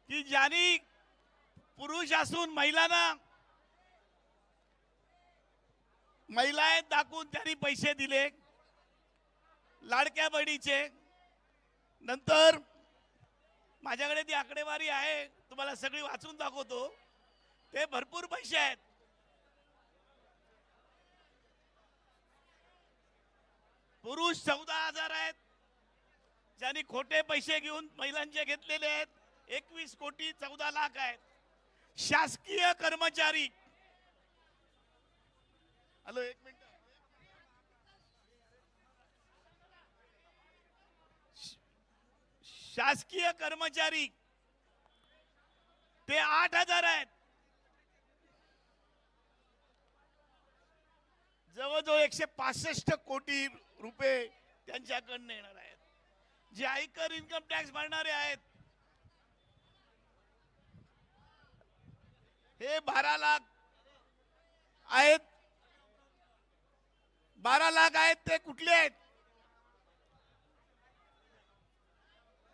की ज्यांनी पुरुष असून महिला आहेत दाखवून त्यांनी पैसे दिले लाडक्या बहिणीचे। नंतर माझ्याकडे ती आकडेवारी आहे, तुम्हाला सगळी वाचून दाखवतो। ते भरपूर पैसे आहेत। पुरुष 14,000 आहेत ज्यांनी खोटे पैसे घेऊन महिलांचे घेतलेले आहेत। 21 कोटी 14 लाख आहेत। शासकीय कर्मचारी, हॅलो एक मिनिट, शासकीय कर्मचारी ते 8,000 आहेत। जवळजवळ 165 कोटी रुपये त्यांच्याकडून येणार आहेत। जे आयकर इन्कम टॅक्स भरणारे आहेत हे 12 लाख आहेत। 12 लाख आहेत ते कुठले आहेत?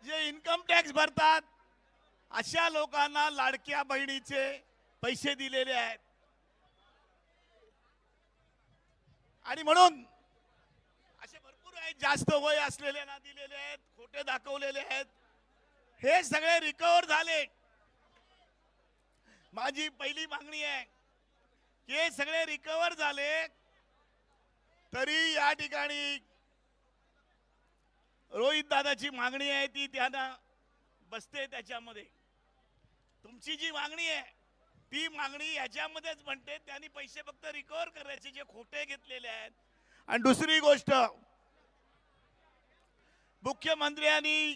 जे इन्कम टॅक्स भरतात अशा लोकांना लाडक्या बहिणीचे पैसे दिलेले आहेत। आणि म्हणून असे भरपूर आहेत, जास्त वय असलेल्यांना दिलेले आहेत, खोटे दाखवलेले आहेत। हे सगळे रिकव्हर झाले। माझी पहिली मागणी आहे की हे सगळे रिकव्हर झाले तरी या ठिकाणी रोहित दादाची मागणी आहे ती त्यांना बसते त्याच्यामध्ये। तुमची जी मागणी आहे ती मागणी याच्यामध्येच म्हणते, त्यांनी पैसे फक्त रिकव्हर करायचे जे खोटे घेतलेले आहेत। आणि दुसरी गोष्ट, मुख्यमंत्र्यांनी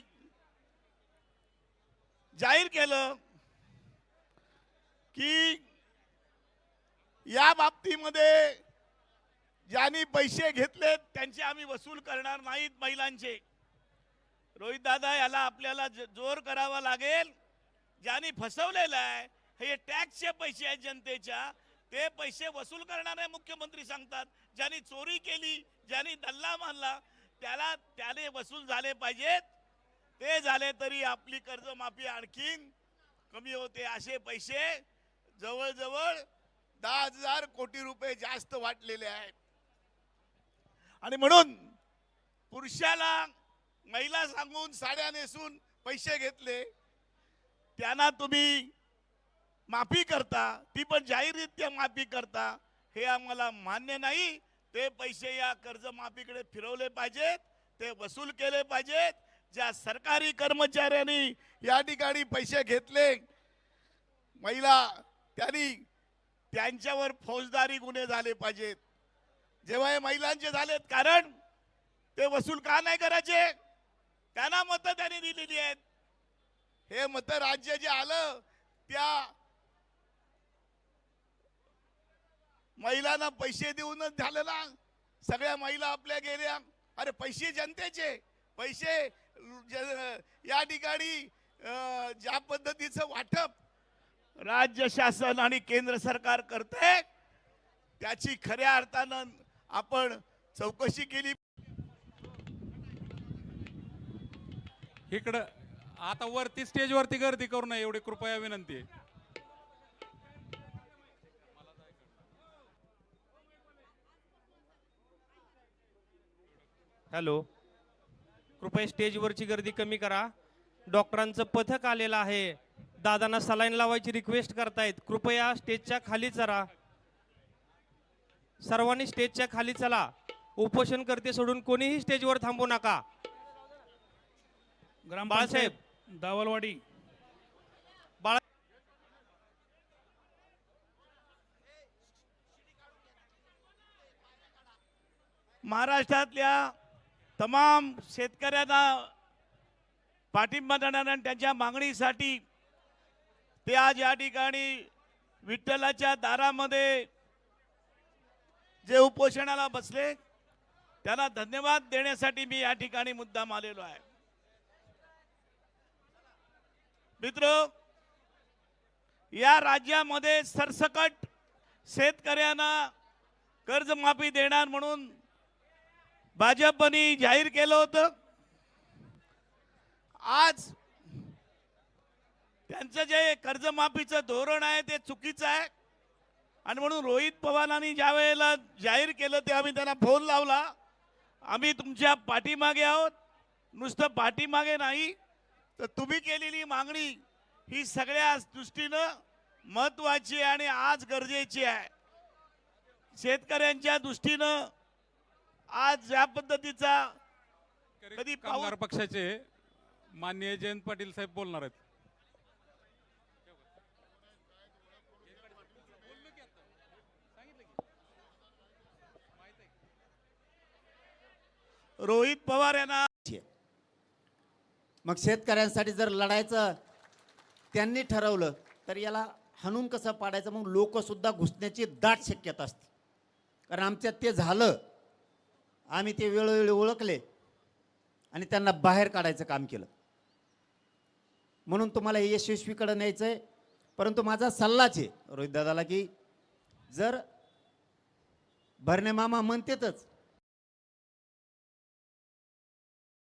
जाहीर केलं की या बाबतीमध्ये ज्यांनी पैसे घेतलेत त्यांचे आम्ही वसूल करणार नाहीत महिलांचे। रोहित दादा, याला आपल्याला जोर करावा लागेल। ज्यांनी फसवलेलं आहे हे टॅक्सचे पैसे आहेत जनतेच्या, ते पैसे वसूल करणार आहे मुख्यमंत्री सांगतात। ज्यांनी चोरी केली, ज्यांनी दल्ला मारला त्याने वसूल झाले पाहिजेत। ते झाले तरी आपली कर्जमाफी आणखीन कमी होते। असे पैसे जवळजवळ 10,000 कोटी रुपये जास्त वाटलेले आहेत। आणि म्हणून पुरुषाला महिला सांगून साड्या नेसून पैसे घेतले त्यांना तुम्ही माफी करता, ती पण जाहीररित्या माफी करता, हे आम्हाला मान्य नाही। ते पैसे या कर्जमाफीकडे फिरवले पाहिजेत, ते वसूल केले पाहिजेत। ज्या सरकारी कर्मचाऱ्यांनी या ठिकाणी पैसे घेतले महिला, त्यांनी त्यांच्यावर फौजदारी गुन्हे झाले पाहिजेत जेव्हा हे महिलांचे झालेत। कारण ते वसूल का नाही करायचे? त्यांना मतं त्यांनी दिलेली आहेत। हे मत राज्य जे आलं त्या महिलांना पैसे देऊनच झालं ना। सगळ्या महिला आपल्या गेल्या। अरे पैसे जनतेचे, पैसे या ठिकाणी ज्या पद्धतीचं वाटप राज्य शासन आणि केंद्र सरकार करते त्याची खऱ्या अर्थानं आपण चौकशी केली। इकडं आता वरती स्टेजवरती गर्दी करू नये एवढी कृपया विनंती आहे। हॅलो, कृपया स्टेजवरची गर्दी कमी करा। डॉक्टरांचं पथक आलेलं आहे, दादांना सलाईन लावायची रिक्वेस्ट करतायत। कृपया स्टेजच्या खाली चला, सर्वांनी स्टेजच्या खाली चला। उपोषण करते सोडून कोणीही स्टेजवर थांबू नका। बाळासाहेब दावलवाडी, बाळा महाराष्ट्रातल्या तमाम शेतकऱ्यांना पाठिंबा देणाऱ्या त्यांच्या मागणीसाठी ते आज या ठिकाणी विठ्ठलाच्या दारामध्ये जे उपोषणाला बसले त्यांना धन्यवाद देण्यासाठी मी या ठिकाणी मुद्दाम आलेलो आहे। मित्र, या राज्यामध्ये सरसकट शेतकऱ्यांना कर्जमाफी देणार म्हणून भाजपने जाहीर केलं होतं। आज त्यांचं जे कर्जमाफीचं धोरण आहे ते चुकीचं आहे आणि म्हणून रोहित पवारांनी ज्या वेळेला जाहीर केलं ते आम्ही त्यांना फोन लावला. आम्ही तुमच्या पाठीमागे आहोत. नुसतं पाठीमागे नाही तर तुम्ही केलेली मागणी ही सगळ्या दृष्टीनं महत्वाची आणि आज गरजेची आहे. शेतकऱ्यांच्या दृष्टीनं आज ज्या पद्धतीचा कधी कामगार पक्षाचे माननीय जयंत पाटील साहेब बोलणार आहेत. रोहित पवार यांना मग शेतकऱ्यांसाठी जर लढायचं त्यांनी ठरवलं तर याला हाणून कसं पाडायचं, मग लोक सुद्धा घुसण्याची दाट शक्यता असते. कारण आमच्यात ते झालं, आम्ही ते वेळोवेळी ओळखले आणि त्यांना बाहेर काढायचं काम केलं. म्हणून तुम्हाला हे यशस्वीकडे न्यायचं आहे. परंतु माझा सल्लाच आहे रोहितदादाला की जर भरणे मामा म्हणतेतच